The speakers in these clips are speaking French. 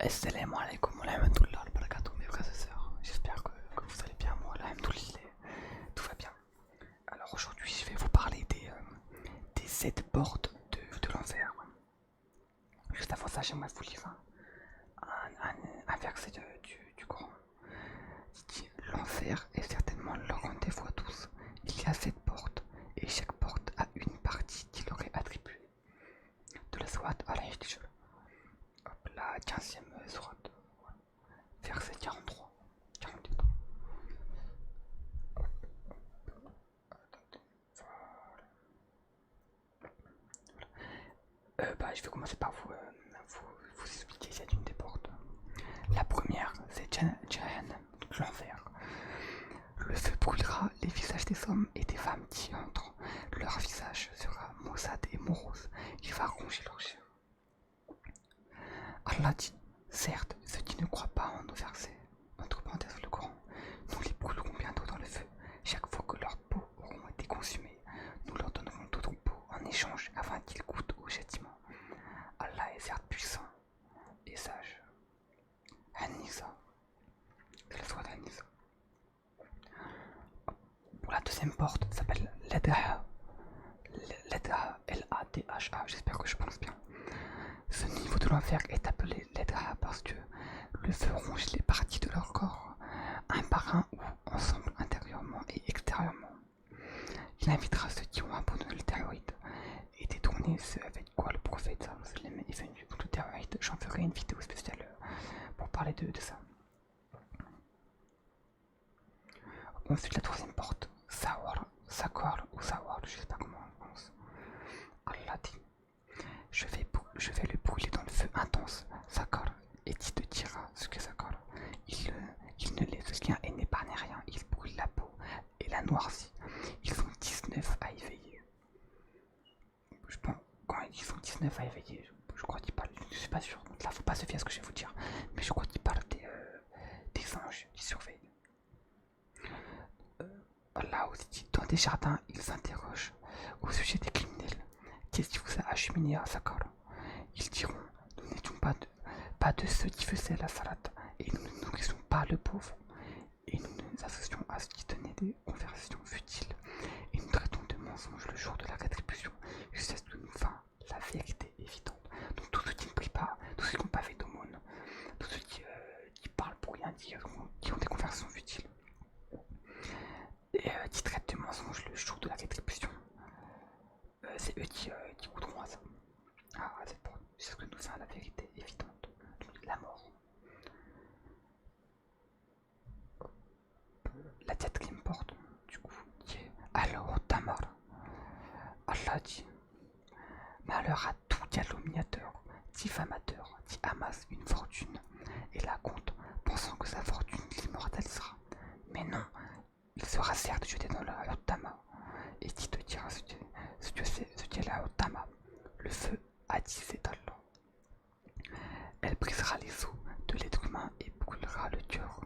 Assalamu alaikum wa rahmatullah wa barakatuh, mes frères et sœurs. J'espère que vous allez bien. Moi, alhamdoulilah, tout va bien. Alors aujourd'hui, je vais vous parler des 7 portes de l'enfer. Juste avant ça, j'aimerais vous lire un verset du Coran. Il dit: l'enfer est certainement le rendez-vous à tous. Il y a 7 portes, et chaque porte a une partie qui leur est attribuée. De la sourate Al-Hijr, la 15e sourate, verset 43, 48. Je vais commencer par vous expliquer cette une des portes. La première, c'est Jahannam, donc l'enfer. Le feu brûlera les visages des hommes et des femmes qui y entrent. Leur visage sera maussade et morose. Il va ronger leur chair. Allah dit: certes, ceux qui ne croient pas en nos versets, entre parenthèses le Coran, nous les brûlerons bientôt dans le feu. Chaque fois que leurs peaux auront été consumées, nous leur donnerons d'autres peaux en échange afin qu'ils goûtent au châtiment. Allah est certes puissant et sage. An-Nisa, c'est la sourate An-Nisa. Pour la deuxième porte, ça s'appelle l'Adha. L'Adha, L-A-D-H-A, j'espère que je prononce bien. Ce niveau de l'enfer est appelé l'Adha parce que le feu ronge les parties de leur corps, un par un ou ensemble, intérieurement et extérieurement. Il invitera ceux qui ont abandonné le tawhid et détourné ce avec quoi le prophète est venu pour le tawhid. J'en ferai une vidéo spéciale pour parler de ça. Ensuite, la troisième porte, Sakor ou Sawar, je sais pas comment on prononce. Allah dit: je vais le brûler dans le feu intense, Sakor, et tu te diras ce que Sakor. Il ne laisse rien et n'épargne rien, il brûle la peau et la noircit. Ils sont 19 à éveiller. Je pense, quand ils sont 19 à éveiller, je crois qu'ils parlent, je suis pas sûr, donc là faut pas se fier à ce que je vais vous dire, mais je crois qu'ils parlent des anges qui surveillent. Là aussi, dans des jardins, ils s'interrogent au sujet des criminels. Qu'est-ce qui vous a acheminé à Sakar? Ils diront: nous n'étions pas de ceux qui faisaient la salade, et nous ne nourrissions pas le pauvre, et nous nous associons à ceux qui tenaient des conversations futiles, et nous traitons de mensonges le jour de la rétribution, jusqu'à ce que nous vînt la vérité évidente. Donc tous ceux qui ne prient pas, tous ceux qui n'ont pas fait d'aumône, tous ceux qui parlent pour rien dire, qui ont des conversations futiles, et qui traitent de mensonges le jour de la rétribution, c'est eux qui goûteront à ça. Ah, c'est pour ce que nous vient la vérité évidente, donc la mort. La quatrième porte, du coup, qui est Al-Tamar. Allah dit: malheur à tout calomniateur, diffamateur, qui amasse une fortune et la compte, pensant que sa fortune l'immortalisera. Mais non, il sera certes jeté dans la Al-Tama, et qui te dira ce qu'est la Al-Tama. Le feu a dit: c'est Allah. Elle brisera les os de l'être humain et brûlera le cœur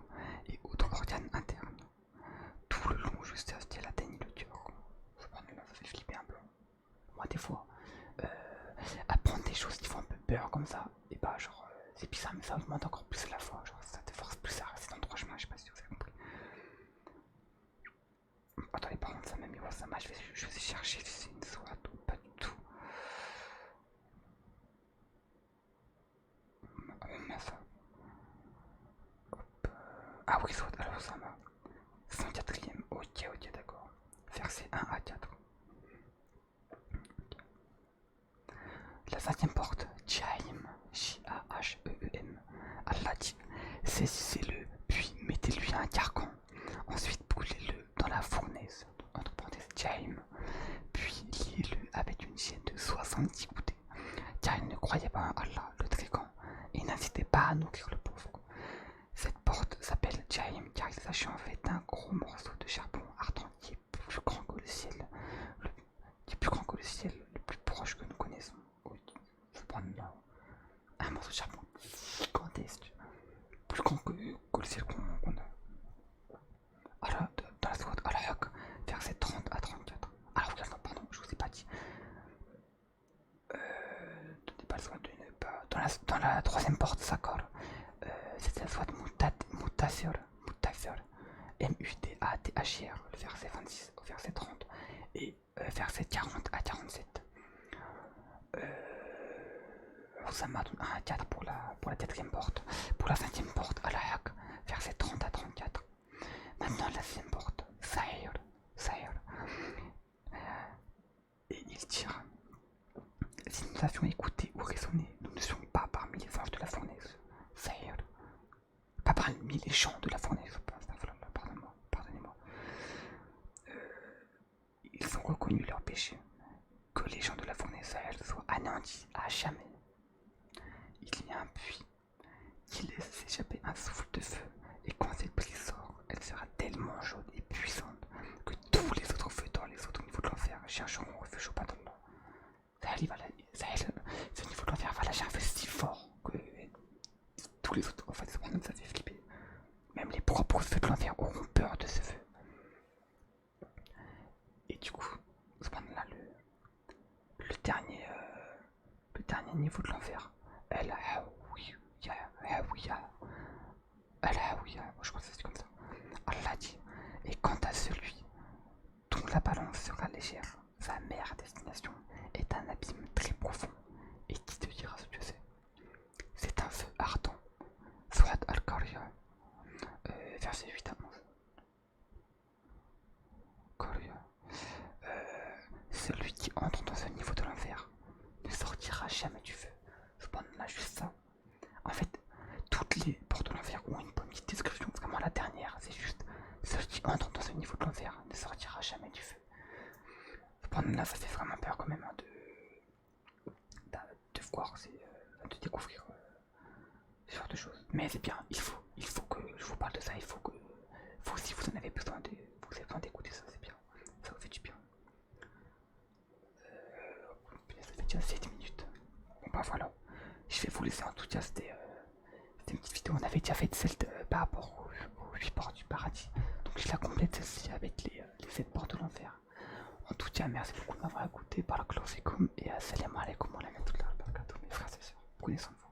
et autres organes internes. Tout le long jusqu'à ce qu'elle atteigne le cœur. Subhanallah, ça fait flipper un peu. Moi, des fois, apprendre des choses qui font un peu peur comme ça, et bah, genre, c'est bizarre, mais ça augmente encore plus la foi. Genre, ça te force plus à rester dans le droit chemin, je sais pas si vous avez compris. Attendez, par contre, ça m'a mis Wasama, je vais chercher si c'est une sourate ou pas du tout. On a ça. Ah oui, sourate Al-Wasama. 104ème, ok, d'accord. Verset 1 à 4. La cinquième porte, Jahim, J-A-H-E-E-M. Allah dit: saisissez-le, puis mettez-lui un carcan. Ensuite, brûlez-le dans la fournaise, entre parenthèses Jahim, puis liez-le avec une chaîne de 70 coudées, car il ne croyait pas en Allah, le Très-Grand, et n'incitait pas à nourrir le pauvre. Cette porte s'appelle Jahim car il s'agit en fait d'un gros morceau de charbon ardent qui est plus grand que le ciel, le plus proche que nous connaissons. Un morceau de charbon gigantesque, plus grand que le ciel qu'on a. Alors, dans la sourate Al-Haqq, verset 30 à 34. Alors, pardon, je vous ai pas dit. Donnez pas le soin de ne pas. Dans la troisième porte, Sakar, c'est la sourate Mudaththir, M-U-D-A-T-H-I-R, le verset 26 au verset 30, et verset 40 à 47. Osama donne 1 à 4 pour la 4ème porte. Pour la 5ème porte, Al-Haq, verset 30 à 34. Maintenant la 6ème porte, Sahir. Et il tire. Si nous avions écouté ou raisonné, nous ne serions pas parmi les anges de la fournaise. Sahir. Pas parmi les gens de la fournaise. Pardonnez-moi. Ils ont reconnu leur péché. Que les gens de la fournaise soient anéantis à jamais. Il y a un puits qui laisse s'échapper un souffle de feu, et quand cette prise sort, elle sera tellement chaude et puissante que tous les autres feux dans les autres niveaux de l'enfer chercheront refuge au bas de l'eau. Ce niveau de l'enfer va lâcher un feu si fort que tous les autres, en fait, ça fait flipper. Même les propres feux de l'enfer auront peur de ce feu. Et du coup, là, le dernier niveau de l'enfer, je crois que c'est comme ça. Allah dit, et quant à celui dont la balance sera légère, sa mère destination est un abîme très profond. Et qui te dira ce que c'est? C'est un feu ardent. Surat Al-Qarya, verset 8 à 11. Celui qui entre dans ce niveau de l'enfer ne sortira jamais du feu. Cependant, juste ça. En fait, toutes les portes de l'enfer ont une petite description. Vraiment, la dernière, c'est juste celui qui entre dans ce niveau de l'enfer ne sortira jamais du feu. Cependant, là, ça fait vraiment peur quand même de voir, de découvrir ce genre de choses. Mais c'est bien, il faut que je vous parle de ça. Il faut si vous en avez besoin d'écouter ça, c'est bien. Ça vous fait du bien. Ça fait déjà 7 minutes. Bon bah voilà. Je vais vous laisser en tout cas, c'était une petite vidéo. On avait déjà fait celle par rapport aux 8 portes du paradis. Donc je la complète celle-ci avec les 7 portes de l'enfer. En tout cas, merci beaucoup de m'avoir écouté. Barakallahu fikum et assalamu alaikum wa rahmatullahi wa barakatuh, mes frères et sœurs. Prenez soin de vous.